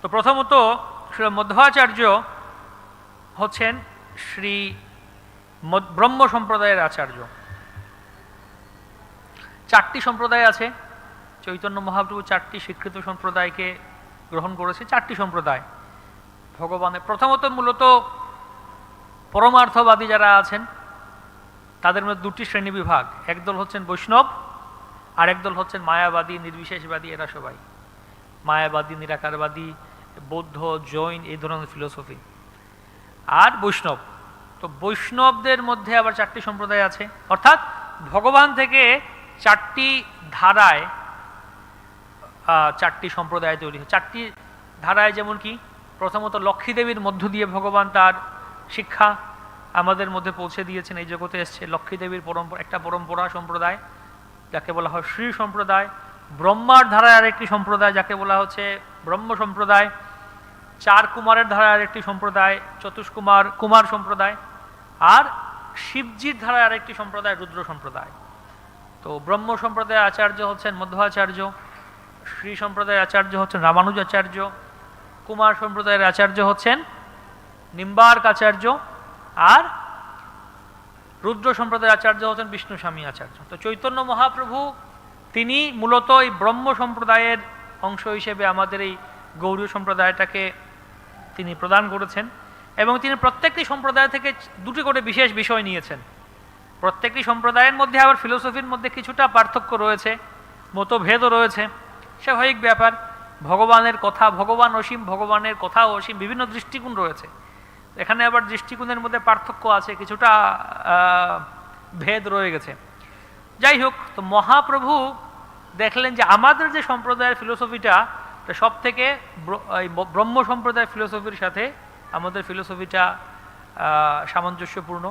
তো প্রথমত শ্রী মধ্বাচার্য হচ্ছেন শ্রী ব্রহ্ম সম্প্রদায়ের আচার্য। চারটি সম্প্রদায় আছে, চৈতন্য মহাপ্রভু চারটি স্বীকৃত সম্প্রদায়কে গ্রহণ করেছে। চারটি সম্প্রদায় ভগবানের, প্রথমত মূলত পরমার্থবাদী যারা আছেন তাদের মধ্যে দুটি শ্রেণী বিভাগ, একদল হচ্ছেন বৈষ্ণব আর একদল হচ্ছেন মায়াবাদী, নির্বিশেষবাদী। এরা সবাই মায়াবাদী, নিরাকারবাদী, বৌদ্ধ, জৈন, এই ধরনের ফিলোসফি। আর বৈষ্ণব, তো বৈষ্ণবদের মধ্যে আবার চারটি সম্প্রদায় আছে, অর্থাৎ ভগবান থেকে চারটি ধারায় চারটি সম্প্রদায় তৈরি হয়। চারটি ধারায় যেমন কি, প্রথমত লক্ষ্মী দেবীর মধ্য দিয়ে ভগবান তার শিক্ষা আমাদের মধ্যে পৌঁছে দিয়েছেন, এই জগতে এসছে। লক্ষ্মী দেবীর একটা পরম্পরা সম্প্রদায় যাকে বলা হয় শ্রী সম্প্রদায়। ব্রহ্মার ধারায় আরেকটি সম্প্রদায় যাকে বলা হচ্ছে ব্রহ্ম সম্প্রদায়। চার কুমারের ধারায় আরেকটি সম্প্রদায় চতুষ্কুমার কুমার সম্প্রদায়। আর শিবজির ধারায় আরেকটি সম্প্রদায় রুদ্র সম্প্রদায়। তো ব্রহ্ম সম্প্রদায়ের আচার্য হচ্ছেন মধ্বাচার্য, শ্রী সম্প্রদায়ের আচার্য হচ্ছেন রামানুজাচার্য, কুমার সম্প্রদায়ের আচার্য হচ্ছেন নিম্বার্ক আচার্য, আর রুদ্র সম্প্রদায়ের আচার্য হচ্ছেন বিষ্ণু স্বামী আচার্য। তো চৈতন্য মহাপ্রভু তিনি মূলত এই ব্রহ্ম সম্প্রদায়ের অংশ হিসেবে আমাদের এই গৌড়ীয় সম্প্রদায়টাকে তিনি প্রদান করেছেন, এবং তিনি প্রত্যেকটি সম্প্রদায় থেকে দুটি করে বিশেষ বিষয় নিয়েছেন। প্রত্যেকটি সম্প্রদায়ের মধ্যে আবার ফিলোসফির মধ্যে কিছুটা পার্থক্য রয়েছে, মতভেদও রয়েছে, স্বাভাবিক ব্যাপার। ভগবানের কথা, ভগবান অসীম, ভগবানের কথা অসীম, বিভিন্ন দৃষ্টিকোণ রয়েছে। এখানে আবার দৃষ্টিকোণের মধ্যে পার্থক্য আছে, কিছুটা ভেদ রয়ে গেছে। যাই হোক, তো মহাপ্রভু দেখলেন যে আমাদের যে সম্প্রদায়ের ফিলোসফিটা সব থেকে ব্রহ্ম সম্প্রদায়ের ফিলোসফির সাথে আমাদের ফিলোসফিটা সামঞ্জস্যপূর্ণ।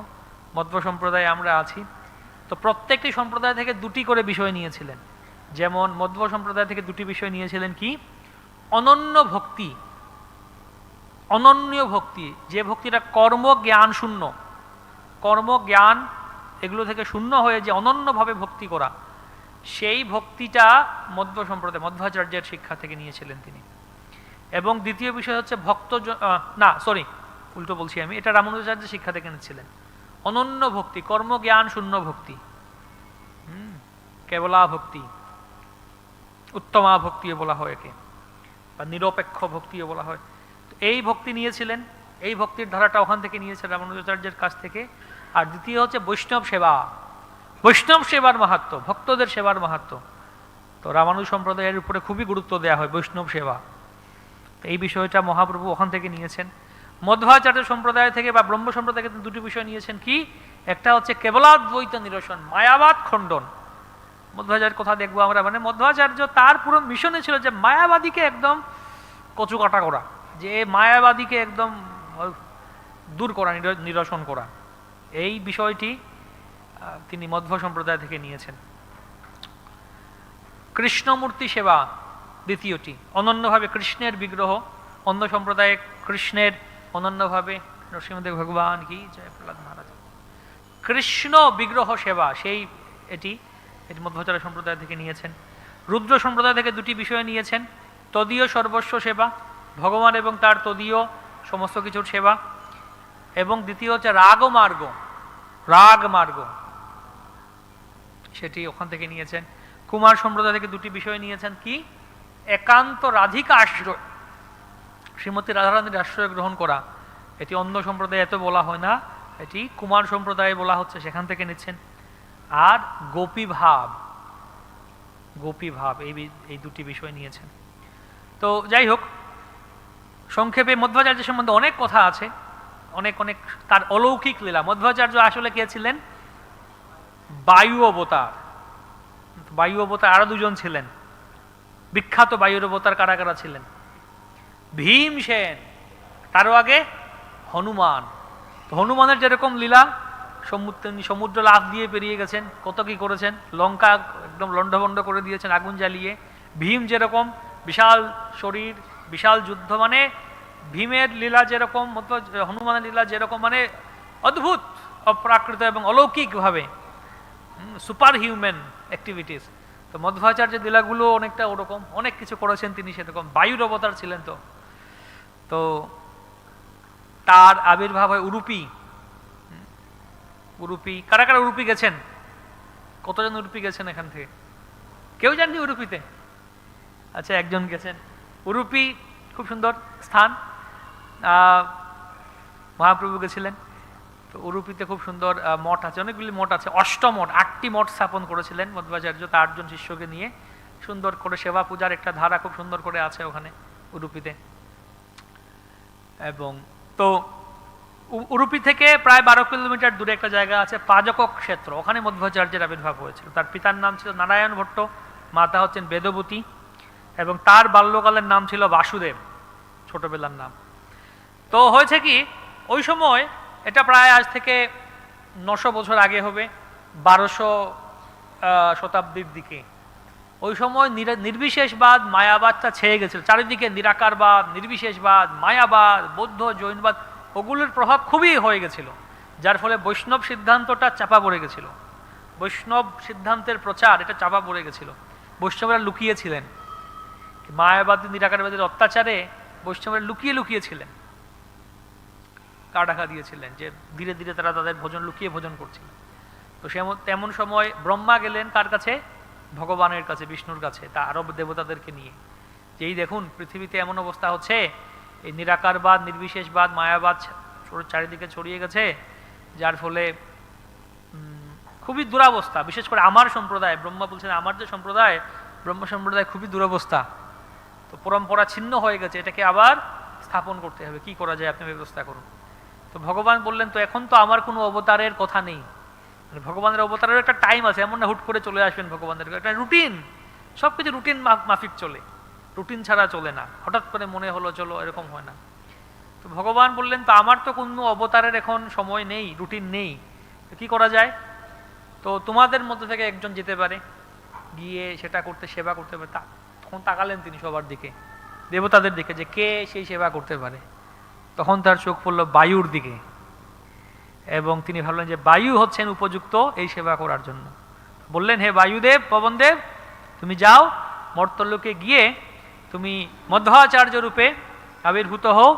মধ্ব সম্প্রদায়ে আমরা আছি, তো প্রত্যেকটি সম্প্রদায় থেকে দুটি করে বিষয় নিয়েছিলেন। যেমন মধ্ব সম্প্রদায় থেকে দুটি বিষয় নিয়েছিলেন কি, অনন্য ভক্তি, অনন্য ভক্তি, যে ভক্তিটা কর্ম জ্ঞান শূন্য, কর্ম জ্ঞান এগুলো থেকে শূন্য হয়ে যে অনন্যভাবে ভক্তি করা, সেই ভক্তিটা মধ্ব সম্প্রদায় মধ্বাচার্যের শিক্ষা থেকে নিয়েছিলেন তিনি। এবং দ্বিতীয় বিষয় হচ্ছে উল্টো বলছি আমি, এটা রামানুজাচার্যের শিক্ষা থেকে নিয়েছিলেন। অনন্য ভক্তি, কর্ম জ্ঞান শূন্য ভক্তি, কেবলা ভক্তি, উত্তমা ভক্তিও বলা হয় একে, বা নিরপেক্ষ ভক্তিও বলা হয়। এই ভক্তি নিয়েছিলেন, এই ভক্তির ধারাটা ওখান থেকে নিয়েছেন রামানুজাচার্যের কাছ থেকে। আর দ্বিতীয় হচ্ছে বৈষ্ণব সেবা, বৈষ্ণব সেবার মাহাত্ম্য, ভক্তদের সেবার মাহাত্ম্য। তো রামানুজ সম্প্রদায়ের উপরে খুবই গুরুত্ব দেওয়া হয় বৈষ্ণব সেবা। এই বিষয়টা মহাপ্রভু ওখান থেকে নিয়েছেন। মধ্বাচার্য সম্প্রদায় থেকে বা ব্রহ্ম সম্প্রদায় থেকে দুটি বিষয় নিয়েছেন কি, একটা হচ্ছে কেবলাদ্বৈত নিরসন, মায়াবাদ খণ্ডন। মধ্বাচার্যের কথা দেখবো আমরা, মানে মধ্বাচার্য তার পুরো মিশনে ছিল যে মায়াবাদীকে একদম কচুকাটা করা, যে মায়াবাদীকে একদম দূর করা, নিরসন করা। এই বিষয়টি তিনি মধ্ব সম্প্রদায় থেকে নিয়েছেন। কৃষ্ণমূর্তি সেবা দ্বিতীয়টি, অনন্যভাবে কৃষ্ণের বিগ্রহ, অন্য সম্প্রদায়ে কৃষ্ণের অনন্যভাবে নরসিংহদেব ভগবান কি জয়, প্রহ্লাদ মহারাজ, কৃষ্ণ বিগ্রহ সেবা, সেই এটি মধ্বাচার্য সম্প্রদায় থেকে নিয়েছেন। রুদ্র সম্প্রদায় থেকে দুটি বিষয় নিয়েছেন, তদীয় সর্বস্ব সেবা, ভগবান এবং তার তদীয় সমস্ত কিছুর সেবা, এবং দ্বিতীয় হচ্ছে রাগ মার্গ, রাগ মার্গ, সেটি ওখান থেকে নিয়েছেন। কুমার সম্প্রদায় থেকে দুটি বিষয় নিয়েছেন কি, একান্ত রাধিকা আশ্রয়, শ্রীমতী রাধারানীর আশ্রয় গ্রহণ করা। এটি অন্য সম্প্রদায়ে এত বলা হয় না, এটি কুমার সম্প্রদায়ে বলা হচ্ছে, সেখান থেকে নিচ্ছেন। আর গোপী ভাব, গোপী ভাব, এই দুটি বিষয় নিয়েছেন। তো যাই হোক, সংক্ষেপে মধ্বাচার্য সম্বন্ধে অনেক কথা আছে, অনেক অনেক তার অলৌকিক লীলা। মধ্বাচার্য আসলে কে ছিলেন, বায়ু অবতার। বায়ু অবতার আরো দুজন ছিলেন, বিখ্যাত বায়ুর অবতার কারা কারা ছিলেন, ভীমসেন, তারও আগে হনুমান। হনুমানের যেরকম লীলা, সমুদ্র লাফ দিয়ে পেরিয়ে গেছেন, কত কি করেছেন, লঙ্কা একদম লণ্ডভণ্ড করে দিয়েছেন আগুন জ্বালিয়ে। ভীম যেরকম বিশাল শরীর, বিশাল যুদ্ধ, মানে ভীমের লীলা যেরকম, হনুমানের লীলা যেরকম, মানে অদ্ভুত, অপ্রাকৃত এবং অলৌকিকভাবে সুপার হিউম্যান অ্যাক্টিভিটিস। তো মধ্বাচার্যের লীলাগুলো অনেকটা ওরকম, অনেক কিছু করেছেন তিনি সেরকম। বায়ুর অবতার ছিলেন। তো তো তার আবির্ভাব হয় উরুপি। উরুপি, কারা কারা উরুপি গেছেন? কতজন উরুপি গেছেন এখান থেকে? কেউ জাননি উরুপিতে? আচ্ছা, একজন গেছেন। উরুপি খুব সুন্দর স্থান, মহাপ্রভু গেছিলেন। তো উরুপিতে খুব সুন্দর মঠ আছে, অনেকগুলি মঠ আছে, অষ্টমঠ, 8টি মঠ স্থাপন করেছিলেন মধ্বাচার্য তার 8জন শিষ্যকে নিয়ে। সুন্দর করে সেবা পূজার একটা ধারা খুব সুন্দর করে আছে ওখানে উরুপিতে। এবং তো উরুপি থেকে প্রায় 12 কিলোমিটার দূরে একটা জায়গা আছে পাজক ক্ষেত্র, ওখানে মধ্বাচার্যের আবির্ভাব হয়েছিল। তার পিতার নাম ছিল নারায়ণ ভট্ট, মাতা হচ্ছেন বেদবতী, এবং তার বাল্যকালের নাম ছিল বাসুদেব, ছোটবেলার নাম। তো হয়েছে কি, ওই সময়, এটা প্রায় আজ থেকে 900 বছর আগে হবে, 1200 শতাব্দীর দিকে। ওই সময় নির্বিশেষবাদ মায়াবাদটা ছেয়ে গেছিল, চারিদিকে নিরাকারবাদ, নির্বিশেষবাদ, মায়াবাদ, বৌদ্ধ, জৈনবাদ, ওগুলোর প্রভাব খুবই হয়ে গেছিল, যার ফলে বৈষ্ণব সিদ্ধান্তটা চাপা পড়ে গেছিল। বৈষ্ণব সিদ্ধান্তের প্রচার এটা চাপা পড়ে গেছিল। বৈষ্ণবরা লুকিয়েছিলেন, মায়াবাদী নিরাকারবাদীর অত্যাচারে বৈষ্ণবরা লুকিয়ে লুকিয়েছিলেন, গা ঢাকা দিয়েছিলেন, যে ধীরে ধীরে তারা তাদের ভোজন লুকিয়ে ভোজন করছিলেন। তো তেমন সময় ব্রহ্মা গেলেন কার কাছে? ভগবানের কাছে, বিষ্ণুর কাছে, তা আরব দেবতাদেরকে নিয়ে, যেই দেখুন পৃথিবীতে এমন অবস্থা হচ্ছে, এই নিরাকারবাদ, নির্বিশেষবাদ, মায়াবাদ চারিদিকে ছড়িয়ে গেছে, যার ফলে খুবই দুরবস্থা। বিশেষ করে আমার সম্প্রদায়, ব্রহ্মা বলছেন আমার যে সম্প্রদায়, ব্রহ্ম সম্প্রদায় খুবই দুরবস্থা। তো পরম্পরা ছিন্ন হয়ে গেছে, এটাকে আবার স্থাপন করতে হবে, কি করা যায়, আপনি ব্যবস্থা করুন। তো ভগবান বললেন, তো এখন তো আমার কোনো অবতারের কথা নেই, মানে ভগবানের অবতারের একটা টাইম আছে, এমন না হুট করে চলে আসবেন ভগবানের, একটা রুটিন, সব কিছু রুটিন মাফিক চলে, রুটিন ছাড়া চলে না, হঠাৎ করে মনে হলো চলো, এরকম হয় না। তো ভগবান বললেন, তো আমার তো কোনো অবতারের এখন সময় নেই, রুটিন নেই, তো কি করা যায়? তো তোমাদের মধ্যে থেকে একজন যেতে পারে, গিয়ে সেটা করতে, সেবা করতে পারে। তখন তাকালেন তিনি সবার দিকে, দেবতাদের দিকে, যে কে সেই সেবা করতে পারে। তখন তার চোখ পড়ল বায়ুর দিকে, এবং তিনি ভাবলেন যে বায়ু হচ্ছেন উপযুক্ত এই সেবা করার জন্য। বললেন, হে বায়ুদেব, পবনদেব, তুমি যাও মর্তলোকে গিয়ে তুমি মধ্বাচার্য রূপে আবির্ভূত হও,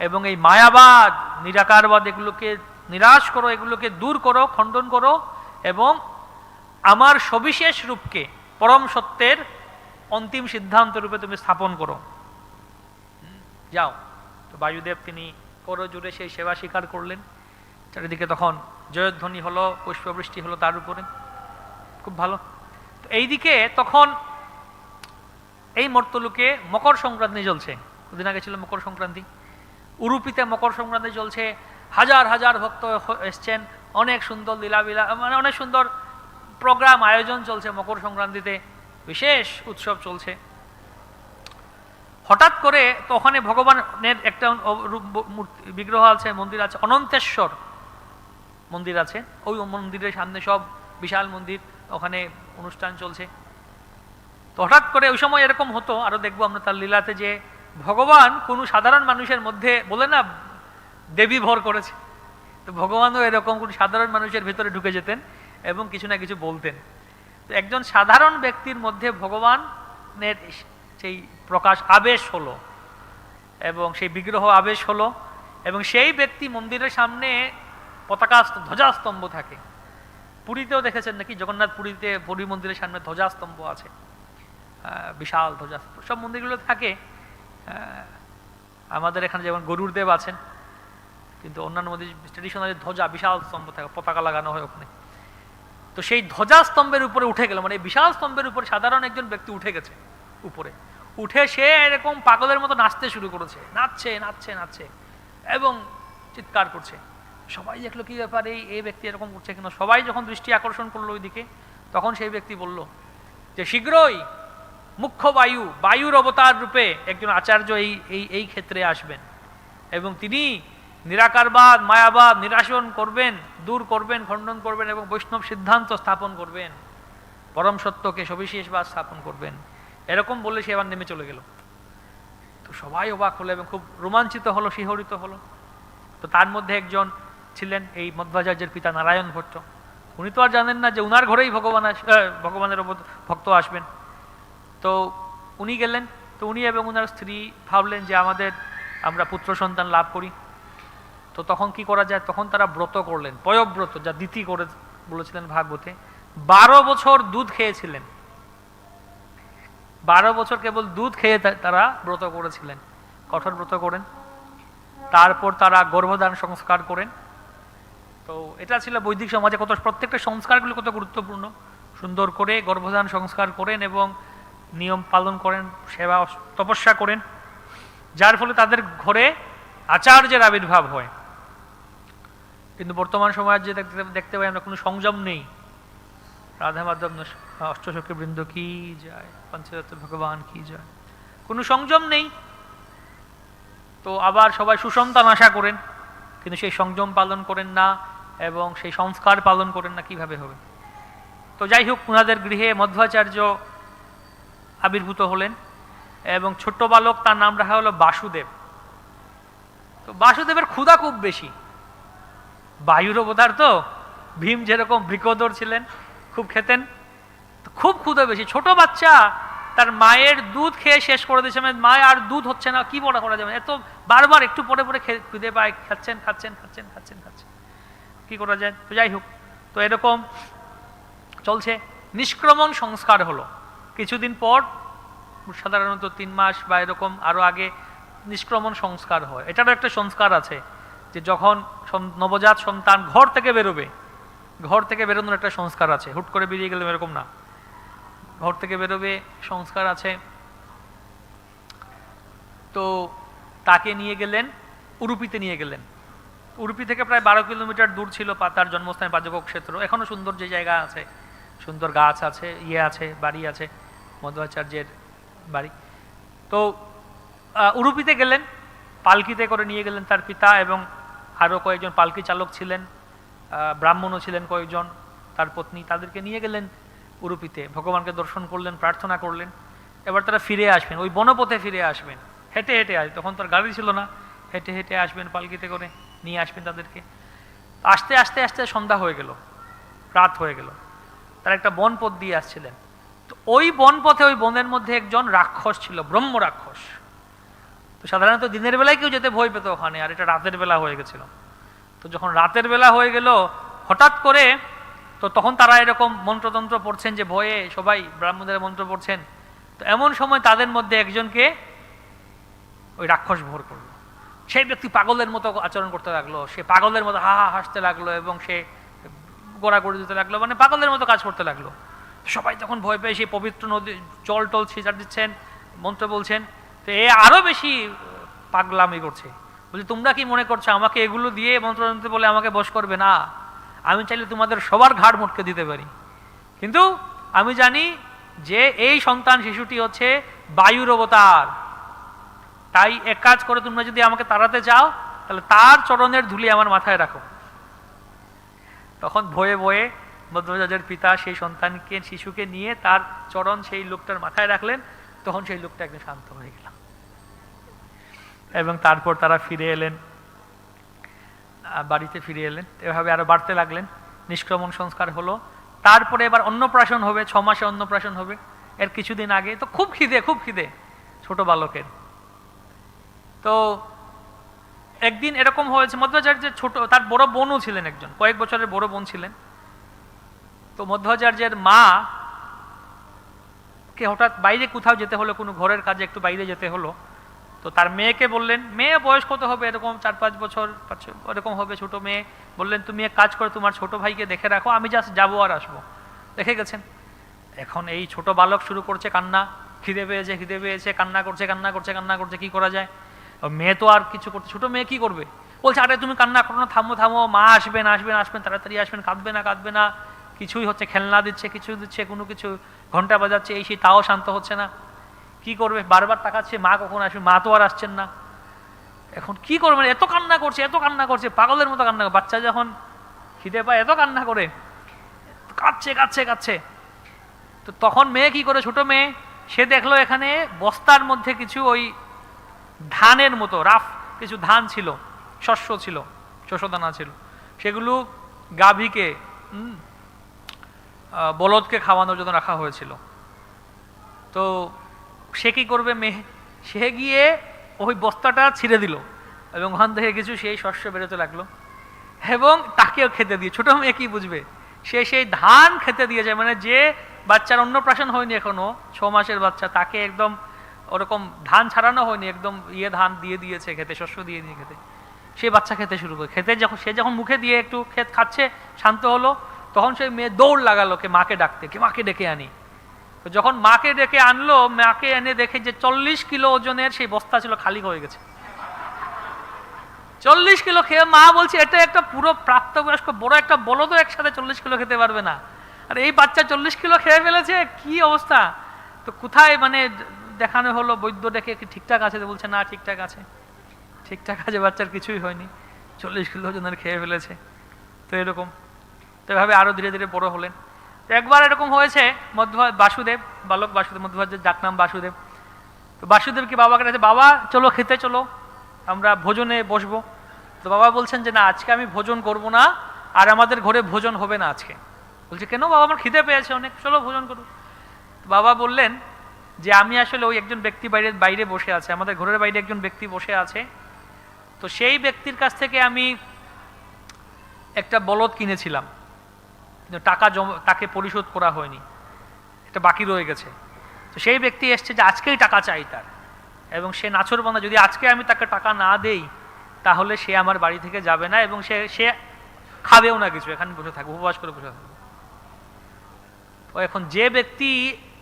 এবং এই মায়াবাদ, নিরাকারবাদ, এগুলোকে নিরাশ করো, এগুলোকে দূর করো, খণ্ডন করো, এবং আমার সবিশেষ রূপকে পরম সত্যের অন্তিম সিদ্ধান্ত রূপে তুমি স্থাপন করো, যাও। তো বায়ুদেব তিনি করজোড়ে সেই সেবা স্বীকার করলেন। চারিদিকে তখন জয়ধ্বনি হলো, পুষ্পবৃষ্টি হলো তার উপরে, খুব ভালো। তো এইদিকে তখন এই মর্তলোকে মকর সংক্রান্তি চলছে, দুদিন আগে ছিল মকর সংক্রান্তি, উরুপিতে মকর সংক্রান্তি চলছে, হাজার হাজার ভক্ত এসছেন, অনেক সুন্দর লীলাবিলা, মানে অনেক সুন্দর প্রোগ্রাম আয়োজন চলছে মকর সংক্রান্তিতে, বিশেষ উৎসব চলছে। হঠাৎ করে তো ওখানে ভগবানের একটা বিগ্রহ আছে, মন্দির আছে, অনন্তেশ্বর মন্দির আছে, ওই মন্দিরের সামনে সব বিশাল মন্দির, ওখানে অনুষ্ঠান চলছে। তো হঠাৎ করে ওই সময় এরকম হতো, আরো দেখবো আমরা তার লীলাতে, যে ভগবান কোনো সাধারণ মানুষের মধ্যে, বলে না দেবী ভর করেছে, তো ভগবানও এরকম কোনো সাধারণ মানুষের ভেতরে ঢুকে যেতেন এবং কিছু না কিছু বলতেন। তো একজন সাধারণ ব্যক্তির মধ্যে ভগবানের সেই প্রকাশ, আবেশ হলো, এবং সেই বিগ্রহ আবেশ হলো, এবং সেই ব্যক্তি মন্দিরের সামনে পতাকা, ধ্বজাস্তম্ভ থাকে। পুরীতেও দেখেছেন নাকি, জগন্নাথ পুরীতে পুরী মন্দিরের সামনে ধ্বজাস্তম্ভ আছে, বিশাল ধ্বজাস্তম্ভ, সব মন্দিরগুলো থাকে। আমাদের এখানে যেমন গরুর দেব আছেন, কিন্তু অন্যান্য মন্দির ট্রেডিশনালি ধ্বজা, বিশাল স্তম্ভ থাকে, পতাকা লাগানো হয় ওখানে। তো সেই ধ্বজাস্তম্ভের উপরে উঠে গেল, মানে বিশাল স্তম্ভের উপরে সাধারণ একজন ব্যক্তি উঠে গেছে, উপরে উঠে সে এরকম পাগলের মতো নাচতে শুরু করেছে, নাচছে নাচছে নাচছে এবং চিৎকার করছে। সবাই দেখলো কি ব্যাপার, এই ব্যক্তি এরকম করছে কেন? সবাই যখন দৃষ্টি আকর্ষণ করলো ওইদিকে, তখন সেই ব্যক্তি বলল যে শীঘ্রই মুখ্য বায়ুর অবতার রূপে একজন আচার্য এই ক্ষেত্রে আসবেন, এবং তিনি নিরাকারবাদ, মায়াবাদ নিরাসন করবেন, দূর করবেন, খণ্ডন করবেন, এবং বৈষ্ণব সিদ্ধান্ত স্থাপন করবেন, পরম সত্যকে সবিশেষবাদ স্থাপন করবেন। এরকম বললে সে আবার নেমে চলে গেল। তো সবাই অবাক হলো এবং খুব রোমাঞ্চিত হলো, শিহরিত হলো। তো তার মধ্যে একজন ছিলেন এই মধ্বাচার্যের পিতা নারায়ণ ভট্ট। উনি তো আর জানেন না যে উনার ঘরেই ভগবানের ভক্ত আসবেন। তো উনি গেলেন। তো উনি এবং উনার স্ত্রী ভাবলেন যে আমাদের আমরা পুত্র সন্তান লাভ করি। তো তখন কি করা যায়, তখন তারা ব্রত করলেন, পয়ব্রত, যা দিতি করে বলেছিলেন ভাগবতে। 12 বছর দুধ খেয়েছিলেন, 12 বছর কেবল দুধ খেয়ে তারা ব্রত করেছিলেন, কঠোর ব্রত করেন। তারপর তারা গর্ভধান সংস্কার করেন। তো এটা ছিল বৈদিক সমাজে কত, প্রত্যেকটা সংস্কারগুলো কত গুরুত্বপূর্ণ। সুন্দর করে গর্ভধান সংস্কার করেন এবং নিয়ম পালন করেন, সেবা তপস্যা করেন, যার ফলে তাদের ঘরে আচার্যের আবির্ভাব হয়। কিন্তু বর্তমান সমাজ যে দেখতে পাই আমরা, কোনো সংযম নেই। রাধা মাধব অষ্টসখী বৃন্দ কি যায়, পঞ্চতত্ত্ব ভগবান কি যায়, কোনো সংযম নেই। তো আবার সবাই সুসন্তান আশা করেন, কিন্তু সেই সংযম পালন করেন না এবং সেই সংস্কার পালন করেন না, কিভাবে হবে? তো যাই হোক, ওনাদের গৃহে মধ্বাচার্য আবির্ভূত হলেন এবং ছোট্ট বালক, তার নাম রাখা হলো বাসুদেব। তো বাসুদেবের ক্ষুধা খুব বেশি, বায়ুর অবতার তো, ভীম যেরকম বৃকোদর ছিলেন, খুব খেতেন, তো খুব ক্ষুধা বেশি। ছোট বাচ্চা তার মায়ের দুধ খেয়ে শেষ করে দিয়েছে, মায়ের আর দুধ হচ্ছে না, কি বড় করা যাবে, এত বারবার একটু পরে পরে খুদে পায়, খাচ্ছেন খাচ্ছেন খাচ্ছেন খাচ্ছেন খাচ্ছেন, কি করা যায়? তো যাই হোক, তো এরকম চলছে। নিষ্ক্রমণ সংস্কার হলো কিছুদিন পর, সাধারণত 3 মাস বা এরকম আরো আগে নিষ্ক্রমণ সংস্কার হয়। এটারও একটা সংস্কার আছে যে যখন নবজাত সন্তান ঘর থেকে বেরোবে, ঘর থেকে বেরোনোর একটা সংস্কার আছে, হুট করে বেরিয়ে গেলে এরকম না, ঘর থেকে বেরোবে, সংস্কার আছে। তো তাকে নিয়ে গেলেন, উড়ুপিতে নিয়ে গেলেন। উড়ুপি থেকে প্রায় 12 কিলোমিটার দূর ছিল তার জন্মস্থান পাজক ক্ষেত্র। এখনো সুন্দর যে জায়গা আছে, সুন্দর গাছ আছে, আছে, বাড়ি আছে, মধ্বাচার্যের বাড়ি। তো উড়ুপিতে গেলেন, পালকিতে করে নিয়ে গেলেন তার পিতা, এবং আরও কয়েকজন পালকি চালক ছিলেন, ব্রাহ্মণও ছিলেন কয়েকজন, তার পত্নী, তাদেরকে নিয়ে গেলেন উড়ুপিতে। ভগবানকে দর্শন করলেন, প্রার্থনা করলেন। এবার তারা ফিরে আসবেন, ওই বনপথে ফিরে আসবেন, হেঁটে হেঁটে তখন তার গাড়ি ছিল না, হেঁটে হেঁটে আসবেন, পালকিতে করে নিয়ে আসবেন তাদেরকে। আস্তে আস্তে আস্তে সন্ধ্যা হয়ে গেল, রাত হয়ে গেল, তারা একটা বন পথ দিয়ে আসছিলেন। তো ওই বন পথে, ওই বনের মধ্যে একজন রাক্ষস ছিল, ব্রহ্ম রাক্ষস। তো সাধারণত দিনের বেলায় কেউ যেতে ভয় পেত ওখানে, আর এটা রাতের বেলা হয়ে গেছিল। তো যখন রাতের বেলা হয়ে গেল হঠাৎ করে, তো তখন তারা এরকম মন্ত্রতন্ত্র পড়ছেন, যে ভয়ে সবাই ব্রাহ্মণদের মন্ত্র পড়ছেন। তো এমন সময় তাদের মধ্যে একজনকে ওই রাক্ষস ভর করলো। সেই ব্যক্তি পাগলের মতো আচরণ করতে লাগলো, সে পাগলের মতো হা হা হাসতে লাগলো এবং সে গোড়াগড়ি দিতে লাগলো, মানে পাগলের মতো কাজ করতে লাগলো। সবাই তখন ভয় পেয়ে সেই পবিত্র নদী জল টল ছিটার দিচ্ছেন, মন্ত্র বলছেন। তো এ আরো বেশি পাগলামি করছে, বলছি তোমরা কি মনে করছো আমাকে এগুলো দিয়ে মন্ত্র বলে আমাকে বশ করবে? না, আমি চাইলে তোমাদের সবার ঘাড় মোটকে দিতে পারি, কিন্তু আমি জানি যে এই সন্তান শিশুটি হচ্ছে বায়ুর অবতার। তাই এক কাজ করে, তোমরা যদি আমাকে তাড়াতে চাও তাহলে তার চরণের ধুলি আমার মাথায় রাখো। তখন ভয়ে ভয়ে মধ্বাচার্যের পিতা সেই সন্তানকে, শিশুকে নিয়ে তার চরণ সেই লোকটার মাথায় রাখলেন। তখন সেই লোকটা একদম শান্ত হয়ে গেল এবং তারপর তারা ফিরে এলেন, বাড়িতে ফিরে এলেন। এভাবে আরো বাড়তে লাগলেন, নিষ্ক্রমণ সংস্কার হলো। তারপরে এবার অন্নপ্রাশন হবে, 6 মাসে অন্নপ্রাশন হবে। এর কিছুদিন আগে তো খুব খিদে ছোট বালকের। তো একদিন এরকম হয়েছে, মধ্বাচার্যের ছোট, তার বড় বোনও ছিলেন, একজন কয়েক বছরের বড় বোন ছিলেন। তো মধ্বাচার্যের মা কে হঠাৎ বাইরে কোথাও যেতে হলো, কোনো ঘরের কাজে একটু বাইরে যেতে হলো। তো তার মেয়েকে বললেন, মেয়ে বয়স কত হবে, এরকম 4-5 বছর এরকম হবে, ছোট মেয়ে। বললেন তুমি এক কাজ করে তোমার ছোট ভাইকে দেখে রাখো, আমি জাস্ট যাবো আর আসবো। দেখে গেছেন। এখন এই ছোট বালক শুরু করছে কান্না, খিদে পেয়েছে, কান্না করছে, কি করা যায়? মেয়ে তো আর কিছু করতে, ছোট মেয়ে কি করবে? বলছে আরে তুমি কান্না করো না, থামো, মা আসবেন, তাড়াতাড়ি আসবেন, কাঁদবে না, কিছুই হচ্ছে, খেলনা দিচ্ছে, কিছু দিচ্ছে, কোনো কিছু ঘন্টা বাজাচ্ছে, এই সেই, তাও শান্ত হচ্ছে না। কি করবে? বারবার তাকাচ্ছে, মা কখন আসবে, মা তো আর আসছেন না। এখন কি করবে? এত কান্না করছে, পাগলের মতো কান্না। বাচ্চা যখন খিদে পায় এত কান্না করে, কাঁদছে। তো তখন মেয়ে কি করে, ছোট মেয়ে, সে দেখলো এখানে বস্তার মধ্যে কিছু ওই ধানের মতো রাফ কিছু ধান ছিল, শস্যদানা ছিল, সেগুলো গাভীকে, বলদকে খাওয়ানোর জন্য রাখা হয়েছিল। তো সে কি করবে, মেয়ে, সে গিয়ে ওই বস্তাটা ছিঁড়ে দিল এবং ওখান থেকে কিছু সেই শস্য বেরোতে লাগলো এবং তাকেও খেতে দিয়ে, ছোট মেয়ে কি বুঝবে, সে সেই ধান খেতে দিয়ে যায়। মানে যে বাচ্চার অন্নপ্রাশন হয়নি এখনো, 6 মাসের বাচ্চা, তাকে একদম ওরকম ধান ছাড়ানো হয়নি, একদম ধান দিয়ে দিয়েছে খেতে, শস্য দিয়ে দিয়ে খেতে। সে বাচ্চা খেতে শুরু করে, খেতে যখন সে যখন মুখে দিয়ে একটু খাচ্ছে, শান্ত হলো, তখন সেই মেয়ে দৌড় লাগালো কে মাকে ডাকতে, কে মাকে ডেকে আনি। তো যখন মাকে ডেকে আনলো, মাকে এনে দেখে যে 40 কিলো ওজনের সেই বস্তা ছিল, খালি হয়ে গেছে। 40 কিলো খেয়ে মা বলছে এটা একটা পুরো প্রাপ্তবয়স্ক বড় একটা বলদও একসাথে 40 কিলো খেতে পারবে না, আর এই বাচ্চা 40 কিলো খেয়ে ফেলেছে, কি অবস্থা। তো কোথায় মানে দেখানো হলো, বৈদ্য ডেকে কি ঠিকঠাক আছে, তো বলছে না ঠিকঠাক আছে, ঠিকঠাক আছে, বাচ্চার কিছুই হয়নি, 40 কিলো ওজনের খেয়ে ফেলেছে। তো এরকম, তো এভাবে আরো ধীরে ধীরে বড় হলেন। তো একবার এরকম হয়েছে, বাসুদেব, বালক বাসুদেব, মধ্বভাজের ডাকনাম বাসুদেব। তো বাসুদেবকে বাবাকে ডাকছে, বাবা চলো খেতে চলো, আমরা ভোজনে বসবো। তো বাবা বলছেন যে না, আজকে আমি ভোজন করব না, আর আমাদের ঘরে ভোজন হবে না আজকে। বলছে কেন বাবা, আমার খিদে পেয়েছে অনেক, চলো ভোজন করো। বাবা বললেন যে আমি আসলে ওই একজন ব্যক্তি বাইরে বসে আছে, আমাদের ঘরের বাইরে একজন ব্যক্তি বসে আছে, তো সেই ব্যক্তির কাছ থেকে আমি একটা বলদ কিনেছিলাম, টাকা তাকে পরিশোধ করা হয়নি, এটা বাকি রয়ে গেছে। তো সেই ব্যক্তি এসছে যে আজকেই টাকা চাই তার, এবং সে নাছোড়বান্দা, যদি আজকে আমি তাকে টাকা না দেই তাহলে সে আমার বাড়ি থেকে যাবে না, এবং সে খাবেও না কিছু, এখানে বসে থাকবে, উপবাস করে বসে থাকবে। তো এখন যে ব্যক্তি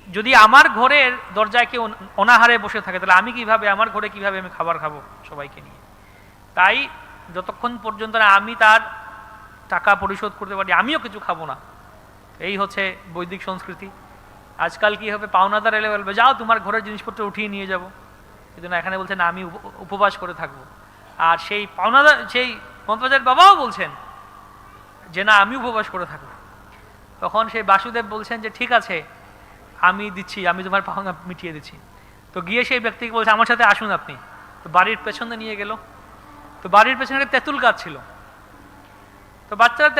যদি আমার ঘরের দরজায় কেউ অনাহারে বসে থাকে, তাহলে আমি কিভাবে, আমার ঘরে কিভাবে আমি খাবার খাবো সবাইকে নিয়ে। তাই যতক্ষণ পর্যন্ত না আমি তার টাকা পরিশোধ করতে পারি, আমিও কিছু খাবো না। এই হচ্ছে বৈদিক সংস্কৃতি। আজকাল কি হবে, পাওনাদার এলে বলবে যাও তোমার ঘরের জিনিসপত্র উঠিয়ে নিয়ে যাবো, কিন্তু না, এখানে বলছেন আমি উপবাস করে থাকবো। আর সেই পাওনাদার, সেই মন্ত্রবাজার বাবাও বলছেন যে না, আমি উপবাস করে থাকবো। তখন সেই বাসুদেব বলছেন যে ঠিক আছে, আমি দিচ্ছি, আমি তোমার পাওনা মিটিয়ে দিচ্ছি। তো গিয়ে সেই ব্যক্তিকে বলছে আমার সাথে আসুন আপনি। তো বাড়ির পেছনে নিয়ে গেল। তো বাড়ির পেছনে একটা তেঁতুল গাছ ছিল। তো বাচ্চারা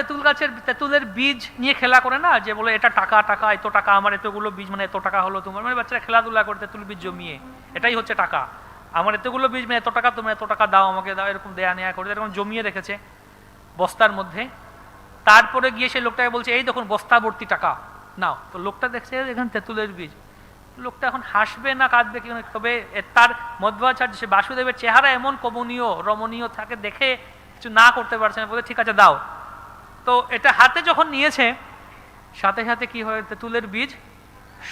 তেঁতুলের বীজ নিয়ে খেলা করে না, যে বলে এটা টাকা, টাকা, এত টাকা আমার, এতগুলো বীজ মানে এত টাকা হলো তোমার, মানে বাচ্চারা খেলাধুলা করে তেঁতুল বীজ জমিয়ে, এটাই হচ্ছে টাকা, আমার এতগুলো বীজ মানে এত টাকা, তুমি এত টাকা দাও আমাকে, দাও, এরকম দেয়া নেয়া করে এরকম জমিয়ে রেখেছে বস্তার মধ্যে। তারপরে গিয়ে সেই লোকটাকে বলছে এই দেখুন বস্তা ভর্তি টাকা নাও। তো লোকটা দেখছে এখানে তেঁতুলের বীজ, লোকটা এখন হাসবে না কাঁদবে কি, তবে তার মধ্বাচার্য সে বাসুদেবের চেহারা এমন কমনীয় রমণীয় থাকে, দেখে কিছু না করতে পারছে না, বলে ঠিক আছে দাও। তো এটা হাতে যখন নিয়েছে, সাথে সাথে কি হয়ে তেঁতুলের বীজ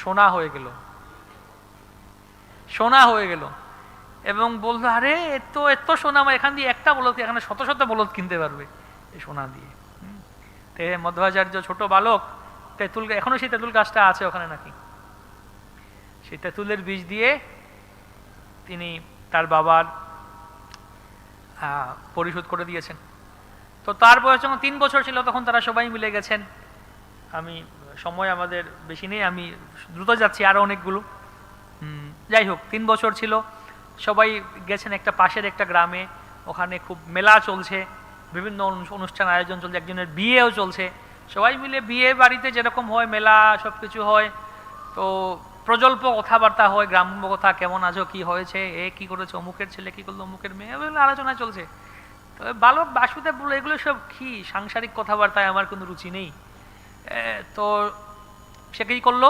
সোনা হয়ে গেল, সোনা হয়ে গেল। এবং বললো আরে এত এত সোনা, এখান দিয়ে একটা বলদ, এখানে শত শত বলদ কিনতে পারবে এই সোনা দিয়ে। তে মধ্বাচার্য ছোট বালক, তেঁতুল, এখনো সেই তেঁতুল গাছটা আছে ওখানে নাকি, সেই তেঁতুলের বীজ দিয়ে তিনি তার বাবার পরিশোধ করে দিয়েছেন। তো তার বয়স যখন 3 বছর ছিল, তখন তারা সবাই মিলে গেছেন। আমি সময় আমাদের বেশি নেই, আমি দ্রুত যাচ্ছি, আরো অনেকগুলো। যাই হোক, 3 বছর ছিল, সবাই গেছেন একটা পাশের একটা গ্রামে, ওখানে খুব মেলা চলছে, বিভিন্ন অনুষ্ঠান আয়োজন চলছে, একজনের বিয়েও চলছে। সবাই মিলে বিয়ে বাড়িতে যেরকম হয় মেলা সব কিছু হয়, তো প্রজল্প কথাবার্তা হয়, গ্রাম্য কথা, কেমন আছো, কি হয়েছে, এ কি করেছে, অমুকের ছেলে কি করলো, অমুকের মেয়ে, আলোচনা চলছে। তো বালক বাসুদেব বললো এগুলো সব কি সাংসারিক কথাবার্তায় আমার কোনো রুচি নেই। তো সে কি করলো,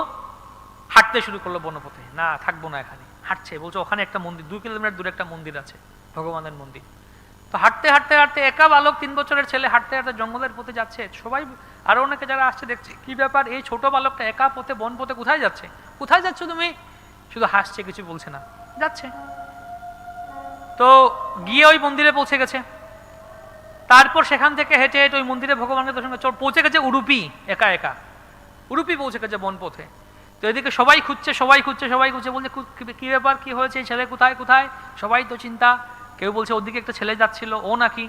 হাঁটতে শুরু করলো বনপথে, না থাকবো না এখানে, হাঁটছে, বলছে ওখানে একটা মন্দির, 2 কিলোমিটার দূরে একটা মন্দির আছে, ভগবানের মন্দির। তো হাঁটতে হাঁটতে হাঁটতে, একা বালক 3 বছরের ছেলে হাঁটতে হাঁটতে জঙ্গলের পথে যাচ্ছে। সবাই আরো অনেকে যারা আসছে দেখছে কি ব্যাপার, এই ছোট বালকটা একা পথে, বন পথে কোথায় যাচ্ছে, কোথায় যাচ্ছ তুমি, শুধু হাসছে, কিছু বলছে না, যাচ্ছে। তো গিয়ে ওই মন্দিরে পৌঁছে গেছে। তারপর সেখান থেকে হেঁটে হেঁটে ওই মন্দিরে ভগবানকে দর্শন করে পৌঁছে গেছে উডুপি, একা একা উডুপি পৌঁছে গেছে বন পথে। তো এদিকে সবাই খুঁজছে, সবাই খুঁজছে, সবাই খুঁজছে, বলছে কি ব্যাপার, কি হয়েছে, এই ছেলে কোথায় কোথায়, সবাই তো চিন্তা। কেউ বলছে ওদিকে একটা ছেলে যাচ্ছিল, ও নাকি।